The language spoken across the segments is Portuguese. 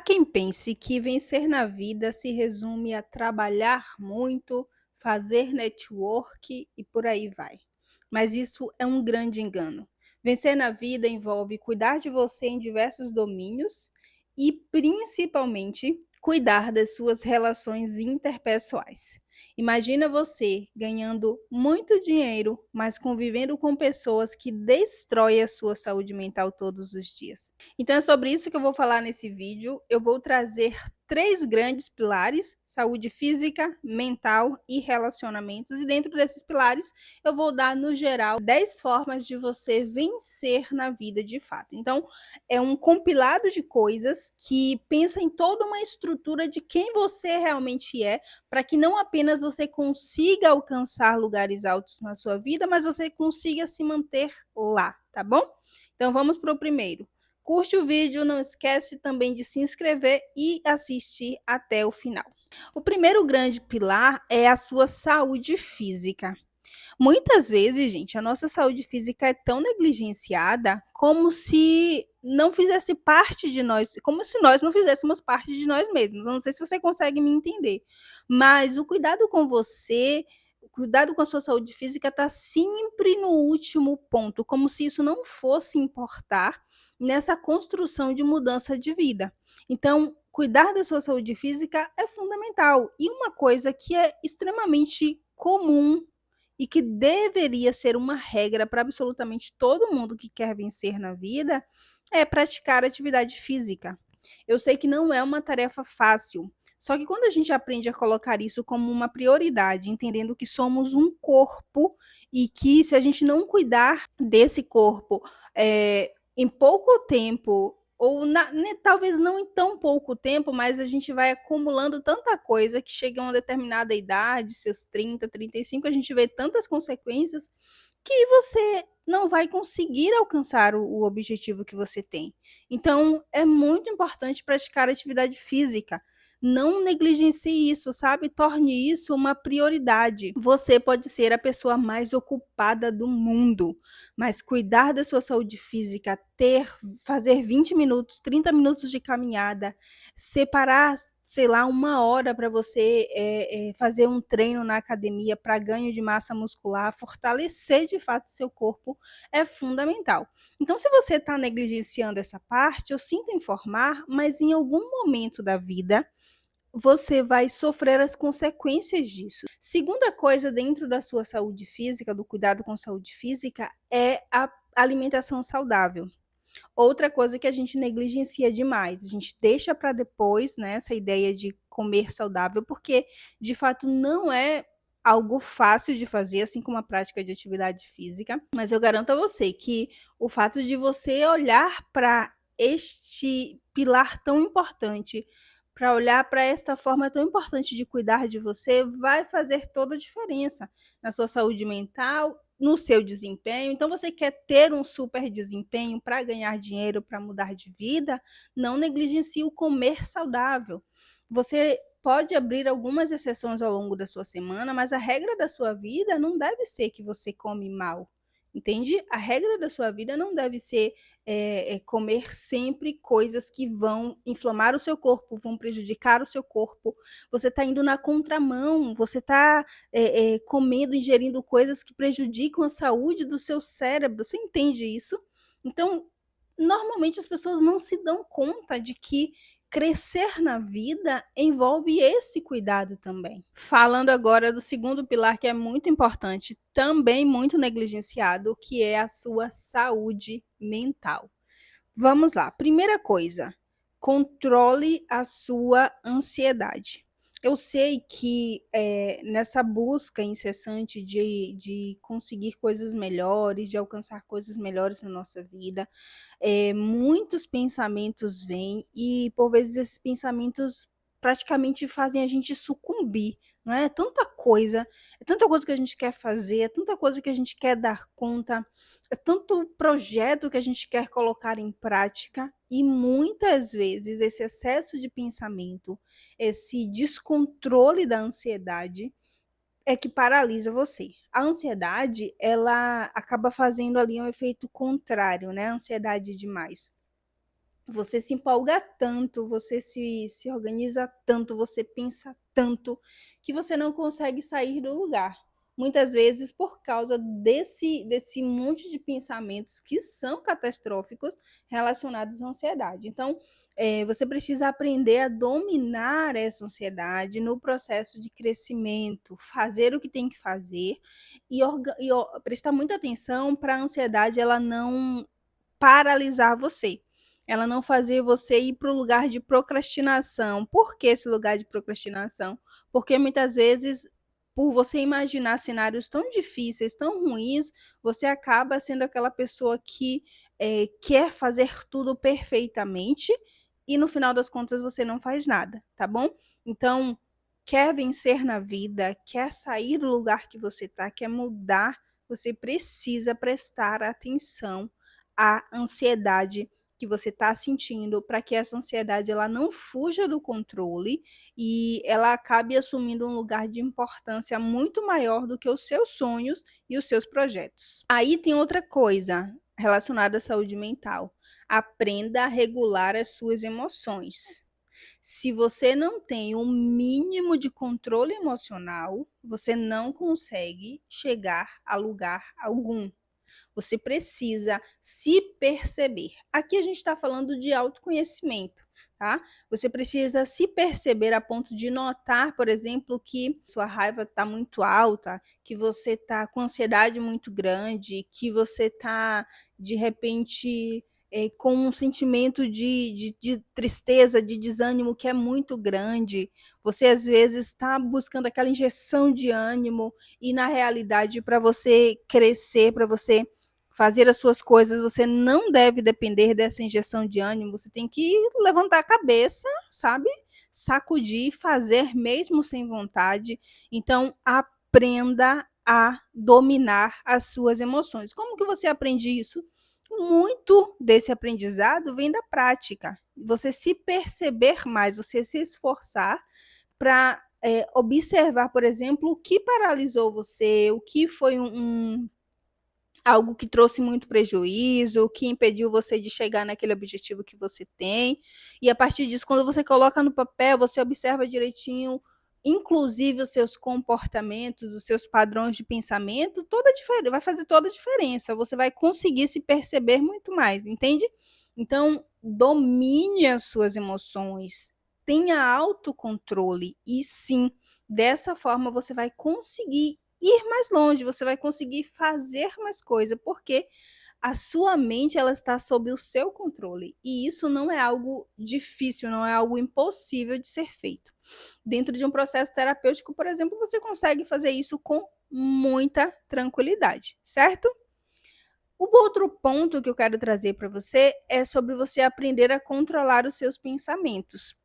quem pense que vencer na vida se resume a trabalhar muito, fazer network e por aí vai. Mas isso é um grande engano. Vencer na vida envolve cuidar de você em diversos domínios e, principalmente, cuidar das suas relações interpessoais. Imagina você ganhando muito dinheiro, mas convivendo com pessoas que destroem a sua saúde mental todos os dias. Então é sobre isso que eu vou falar nesse vídeo. Eu vou trazer 3 grandes pilares: saúde física, mental e relacionamentos. E dentro desses pilares, eu vou dar, no geral, 10 formas de você vencer na vida de fato. Então, é um compilado de coisas que pensa em toda uma estrutura de quem você realmente é, para que não apenas você consiga alcançar lugares altos na sua vida, mas você consiga se manter lá, tá bom? Então vamos para o primeiro. Curte o vídeo, não esquece também de se inscrever e assistir até o final. O primeiro grande pilar é a sua saúde física. Muitas vezes, gente, a nossa saúde física é tão negligenciada como se não fizesse parte de nós, como se nós não fizéssemos parte de nós mesmos. Eu não sei se você consegue me entender, mas o cuidado com você, o cuidado com a sua saúde física está sempre no último ponto, como se isso não fosse importar nessa construção de mudança de vida. Então, cuidar da sua saúde física é fundamental. E uma coisa que é extremamente comum e que deveria ser uma regra para absolutamente todo mundo que quer vencer na vida, é praticar atividade física. Eu sei que não é uma tarefa fácil, só que quando a gente aprende a colocar isso como uma prioridade, entendendo que somos um corpo e que se a gente não cuidar desse corpo em pouco tempo, ou talvez não em tão pouco tempo, mas a gente vai acumulando tanta coisa que chega a uma determinada idade, seus 30, 35, a gente vê tantas consequências que você não vai conseguir alcançar o objetivo que você tem. Então, é muito importante praticar atividade física. Não negligencie isso, sabe? Torne isso uma prioridade. Você pode ser a pessoa mais ocupada do mundo, mas cuidar da sua saúde física, fazer 20 minutos, 30 minutos de caminhada, separar, sei lá, 1 hora para você fazer um treino na academia para ganho de massa muscular, fortalecer de fato seu corpo, é fundamental. Então, se você está negligenciando essa parte, eu sinto informar, mas em algum momento da vida você vai sofrer as consequências disso. Segunda coisa dentro da sua saúde física, do cuidado com saúde física, é a alimentação saudável. Outra coisa que a gente negligencia demais, a gente deixa para depois, né, essa ideia de comer saudável, porque de fato não é algo fácil de fazer, assim como a prática de atividade física, mas eu garanto a você que o fato de você olhar para este pilar tão importante, para olhar para esta forma tão importante de cuidar de você, vai fazer toda a diferença na sua saúde mental, no seu desempenho. Então, você quer ter um super desempenho para ganhar dinheiro, para mudar de vida, não negligencie o comer saudável. Você pode abrir algumas exceções ao longo da sua semana, mas a regra da sua vida não deve ser que você come mal, entende? A regra da sua vida não deve ser comer sempre coisas que vão inflamar o seu corpo, vão prejudicar o seu corpo. Você está indo na contramão, você está comendo, ingerindo coisas que prejudicam a saúde do seu cérebro. Você entende isso? Então, normalmente as pessoas não se dão conta de que crescer na vida envolve esse cuidado também. Falando agora do segundo pilar, que é muito importante, também muito negligenciado, que é a sua saúde mental. Vamos lá. Primeira coisa, controle a sua ansiedade. Eu sei que nessa busca incessante de conseguir coisas melhores, de alcançar coisas melhores na nossa vida, muitos pensamentos vêm e, por vezes, esses pensamentos praticamente fazem a gente sucumbir, não é? É tanta coisa que a gente quer fazer, é tanta coisa que a gente quer dar conta, é tanto projeto que a gente quer colocar em prática e muitas vezes esse excesso de pensamento, esse descontrole da ansiedade é que paralisa você. A ansiedade, ela acaba fazendo ali um efeito contrário, né? A ansiedade demais. Você se empolga tanto, você se organiza tanto, você pensa tanto, que você não consegue sair do lugar. Muitas vezes por causa desse monte de pensamentos que são catastróficos relacionados à ansiedade. Então, você precisa aprender a dominar essa ansiedade no processo de crescimento, fazer o que tem que fazer e prestar muita atenção para a ansiedade ela não paralisar você, ela não fazer você ir para o lugar de procrastinação. Por que esse lugar de procrastinação? Porque muitas vezes, por você imaginar cenários tão difíceis, tão ruins, você acaba sendo aquela pessoa que quer fazer tudo perfeitamente e no final das contas você não faz nada, tá bom? Então, quer vencer na vida, quer sair do lugar que você está, quer mudar, você precisa prestar atenção à ansiedade que você está sentindo, para que essa ansiedade ela não fuja do controle e ela acabe assumindo um lugar de importância muito maior do que os seus sonhos e os seus projetos. Aí tem outra coisa relacionada à saúde mental. Aprenda a regular as suas emoções. Se você não tem um mínimo de controle emocional, você não consegue chegar a lugar algum. Você precisa se perceber. Aqui a gente está falando de autoconhecimento, tá? Você precisa se perceber a ponto de notar, por exemplo, que sua raiva está muito alta, que você está com ansiedade muito grande, que você está, de repente, com um sentimento de tristeza, de desânimo que é muito grande. Você, às vezes, está buscando aquela injeção de ânimo e, na realidade, para você crescer, para você fazer as suas coisas, você não deve depender dessa injeção de ânimo, você tem que levantar a cabeça, sabe? Sacudir, fazer mesmo sem vontade. Então, aprenda a dominar as suas emoções. Como que você aprende isso? Muito desse aprendizado vem da prática. Você se perceber mais, você se esforçar para observar, por exemplo, o que paralisou você, o que foi algo que trouxe muito prejuízo, que impediu você de chegar naquele objetivo que você tem. E a partir disso, quando você coloca no papel, você observa direitinho, inclusive os seus comportamentos, os seus padrões de pensamento, vai fazer toda a diferença. Você vai conseguir se perceber muito mais, entende? Então, domine as suas emoções, tenha autocontrole e sim, dessa forma você vai conseguir ir mais longe, você vai conseguir fazer mais coisa, porque a sua mente ela está sob o seu controle e isso não é algo difícil, não é algo impossível de ser feito. Dentro de um processo terapêutico, por exemplo, você consegue fazer isso com muita tranquilidade, certo? O outro ponto que eu quero trazer para você é sobre você aprender a controlar os seus pensamentos.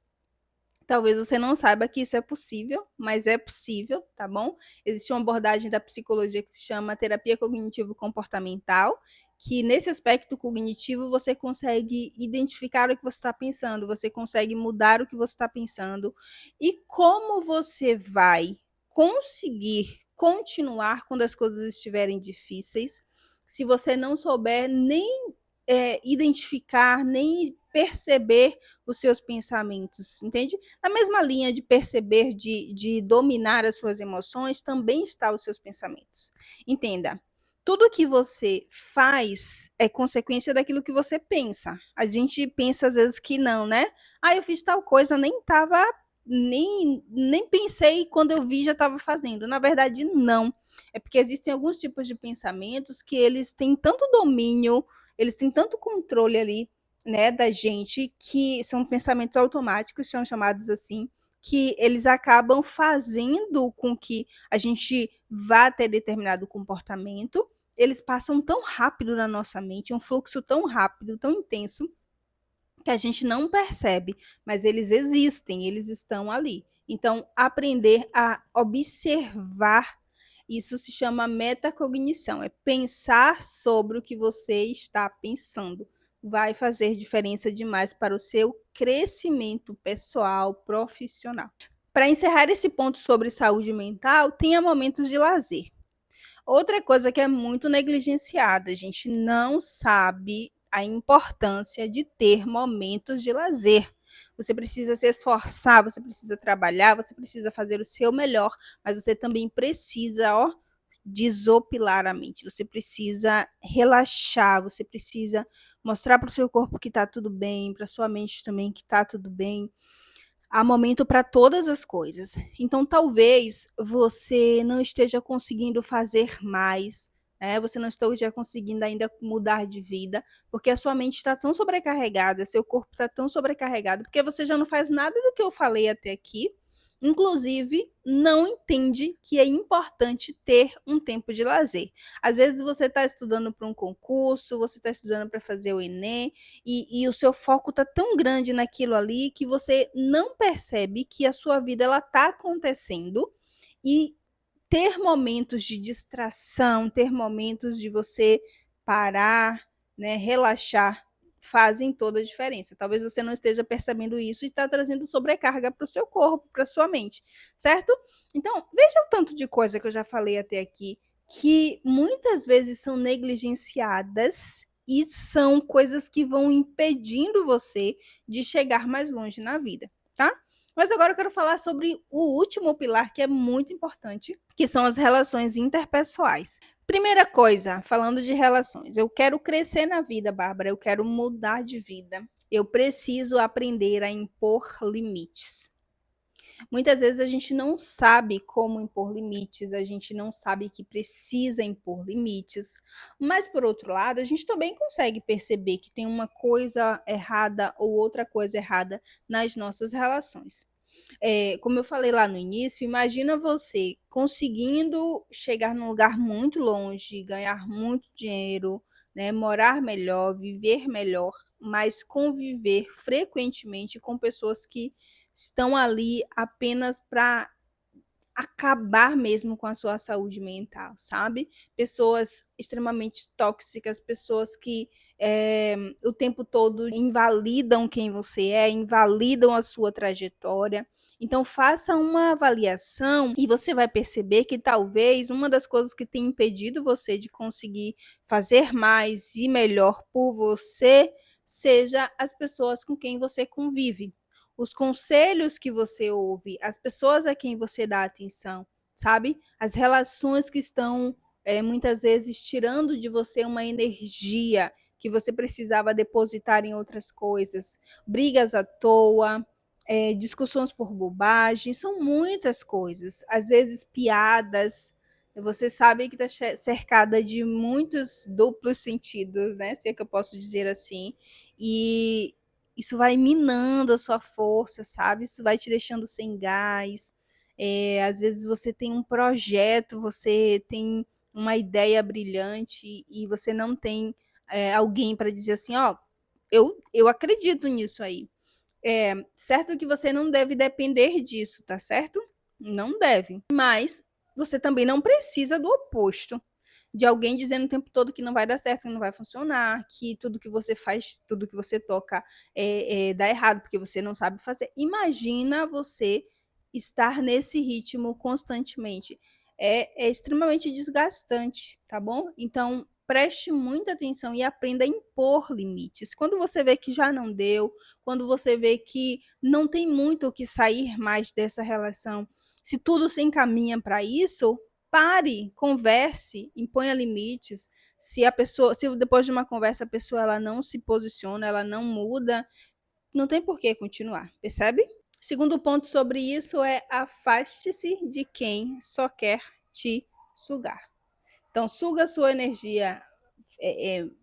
Talvez você não saiba que isso é possível, mas é possível, tá bom? Existe uma abordagem da psicologia que se chama terapia cognitivo-comportamental, que nesse aspecto cognitivo você consegue identificar o que você está pensando, você consegue mudar o que você está pensando. E como você vai conseguir continuar quando as coisas estiverem difíceis, se você não souber nem identificar, nem perceber os seus pensamentos, entende? Na mesma linha de perceber, de dominar as suas emoções, também está os seus pensamentos. Entenda, tudo que você faz é consequência daquilo que você pensa. A gente pensa às vezes que não, né? Ah, eu fiz tal coisa, nem pensei, quando eu vi já estava fazendo. Na verdade, não. É porque existem alguns tipos de pensamentos que eles têm tanto domínio, eles têm tanto controle ali, né, da gente, que são pensamentos automáticos, são chamados assim, que eles acabam fazendo com que a gente vá ter determinado comportamento. Eles passam tão rápido na nossa mente, um fluxo tão rápido, tão intenso, que a gente não percebe, mas eles existem, eles estão ali. Então, aprender a observar, isso se chama metacognição, é pensar sobre o que você está pensando. Vai fazer diferença demais para o seu crescimento pessoal, profissional. Para encerrar esse ponto sobre saúde mental, tenha momentos de lazer. Outra coisa que é muito negligenciada, a gente não sabe a importância de ter momentos de lazer. Você precisa se esforçar, você precisa trabalhar, você precisa fazer o seu melhor, mas você também precisa, ó, desopilar a mente. Você precisa relaxar, você precisa mostrar para o seu corpo que está tudo bem, para sua mente também que está tudo bem. Há momento para todas as coisas. Então, talvez você não esteja conseguindo fazer mais, né? Você não esteja conseguindo ainda mudar de vida, porque a sua mente está tão sobrecarregada, seu corpo está tão sobrecarregado, porque você já não faz nada do que eu falei até aqui. Inclusive, não entende que é importante ter um tempo de lazer. Às vezes você está estudando para um concurso, você está estudando para fazer o Enem, e o seu foco está tão grande naquilo ali que você não percebe que a sua vida ela está acontecendo e ter momentos de distração, ter momentos de você parar, né, relaxar, fazem toda a diferença. Talvez você não esteja percebendo isso e está trazendo sobrecarga para o seu corpo, para a sua mente, certo? Então, veja o tanto de coisa que eu já falei até aqui, que muitas vezes são negligenciadas e são coisas que vão impedindo você de chegar mais longe na vida, tá? Mas agora eu quero falar sobre o último pilar que é muito importante, que são as relações interpessoais. Primeira coisa, falando de relações, eu quero crescer na vida, Bárbara, eu quero mudar de vida. Eu preciso aprender a impor limites. Muitas vezes a gente não sabe como impor limites, a gente não sabe que precisa impor limites, mas por outro lado, a gente também consegue perceber que tem uma coisa errada ou outra coisa errada nas nossas relações. Como eu falei lá no início, imagina você conseguindo chegar num lugar muito longe, ganhar muito dinheiro, né, morar melhor, viver melhor, mas conviver frequentemente com pessoas que estão ali apenas para acabar mesmo com a sua saúde mental, sabe? Pessoas extremamente tóxicas, pessoas que o tempo todo invalidam quem você é, invalidam a sua trajetória. Então, faça uma avaliação e você vai perceber que talvez uma das coisas que tem impedido você de conseguir fazer mais e melhor por você seja as pessoas com quem você convive, os conselhos que você ouve, as pessoas a quem você dá atenção, sabe? As relações que estão muitas vezes tirando de você uma energia que você precisava depositar em outras coisas, brigas à toa, discussões por bobagem, são muitas coisas, às vezes piadas. Você sabe que está cercada de muitos duplos sentidos, né? Se é que eu posso dizer assim. E isso vai minando a sua força, sabe? Isso vai te deixando sem gás. Às vezes você tem um projeto, você tem uma ideia brilhante e você não tem alguém para dizer assim, ó, eu acredito nisso aí. Certo que você não deve depender disso, tá certo? Não deve. Mas você também não precisa do oposto de alguém dizendo o tempo todo que não vai dar certo, que não vai funcionar, que tudo que você faz, tudo que você toca dá errado porque você não sabe fazer. Imagina você estar nesse ritmo constantemente. É extremamente desgastante, tá bom? Então, preste muita atenção e aprenda a impor limites. Quando você vê que já não deu, quando você vê que não tem muito o que sair mais dessa relação, se tudo se encaminha para isso, pare, converse, imponha limites. Se a pessoa, se depois de uma conversa a pessoa ela não se posiciona, ela não muda, não tem por que continuar, percebe? Segundo ponto sobre isso é afaste-se de quem só quer te sugar. Então, suga sua energia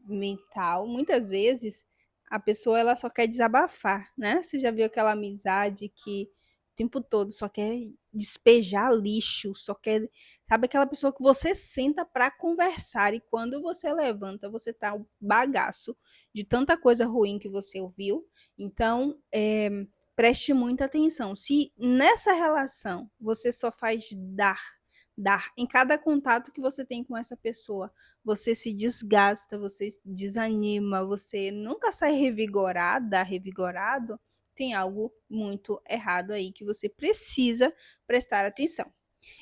mental. Muitas vezes a pessoa ela só quer desabafar, né? Você já viu aquela amizade que o tempo todo só quer despejar lixo, só quer, sabe, aquela pessoa que você senta para conversar e quando você levanta, você tá um bagaço de tanta coisa ruim que você ouviu. Então, preste muita atenção. Se nessa relação você só faz dar em cada contato que você tem com essa pessoa, você se desgasta, você se desanima, você nunca sai revigorada, revigorado, tem algo muito errado aí que você precisa prestar atenção.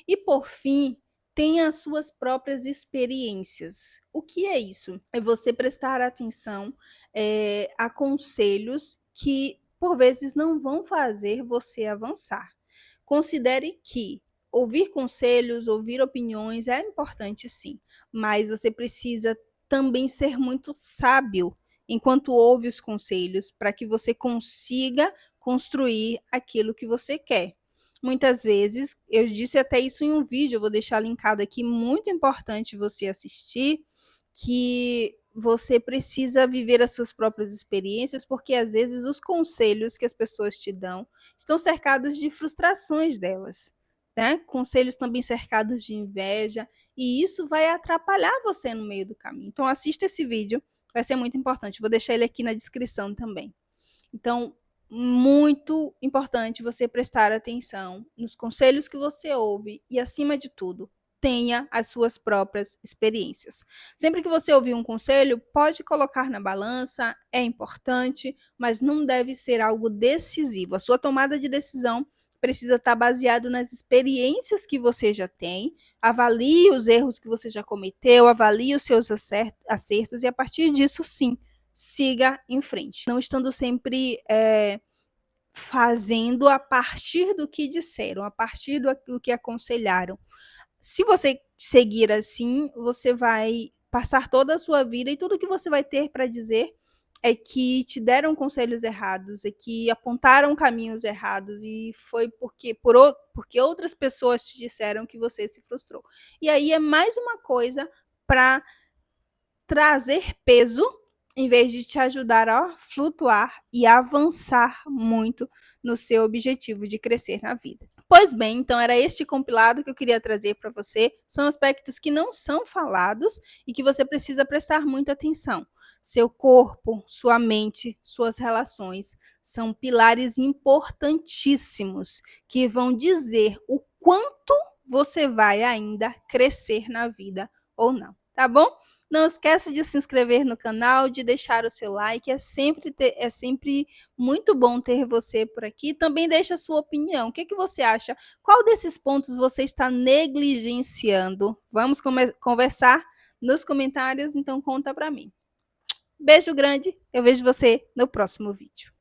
E por fim, tenha as suas próprias experiências. O que é isso? É você prestar atenção a conselhos que, por vezes, não vão fazer você avançar. Considere que ouvir conselhos, ouvir opiniões é importante sim, mas você precisa também ser muito sábio enquanto ouve os conselhos, para que você consiga construir aquilo que você quer. Muitas vezes, eu disse até isso em um vídeo, eu vou deixar linkado aqui, muito importante você assistir, que você precisa viver as suas próprias experiências, porque às vezes os conselhos que as pessoas te dão estão cercados de frustrações delas, né? Conselhos também cercados de inveja, e isso vai atrapalhar você no meio do caminho. Então assista esse vídeo, vai ser muito importante. Vou deixar ele aqui na descrição também. Então, muito importante você prestar atenção nos conselhos que você ouve e, acima de tudo, tenha as suas próprias experiências. Sempre que você ouvir um conselho, pode colocar na balança, é importante, mas não deve ser algo decisivo. A sua tomada de decisão precisa estar baseado nas experiências que você já tem, avalie os erros que você já cometeu, avalie os seus acertos e, a partir disso, sim, siga em frente. Não estando sempre fazendo a partir do que disseram, a partir do que aconselharam. Se você seguir assim, você vai passar toda a sua vida e tudo que você vai ter para dizer é que te deram conselhos errados, é que apontaram caminhos errados e foi porque outras pessoas te disseram que você se frustrou. E aí é mais uma coisa para trazer peso em vez de te ajudar a flutuar e avançar muito no seu objetivo de crescer na vida. Pois bem, então era este compilado que eu queria trazer para você. São aspectos que não são falados e que você precisa prestar muita atenção. Seu corpo, sua mente, suas relações são pilares importantíssimos que vão dizer o quanto você vai ainda crescer na vida ou não, tá bom? Não esqueça de se inscrever no canal, de deixar o seu like, é sempre muito bom ter você por aqui. Também deixa a sua opinião, o que você acha? Qual desses pontos você está negligenciando? Vamos conversar nos comentários, então conta para mim. Beijo grande, eu vejo você no próximo vídeo.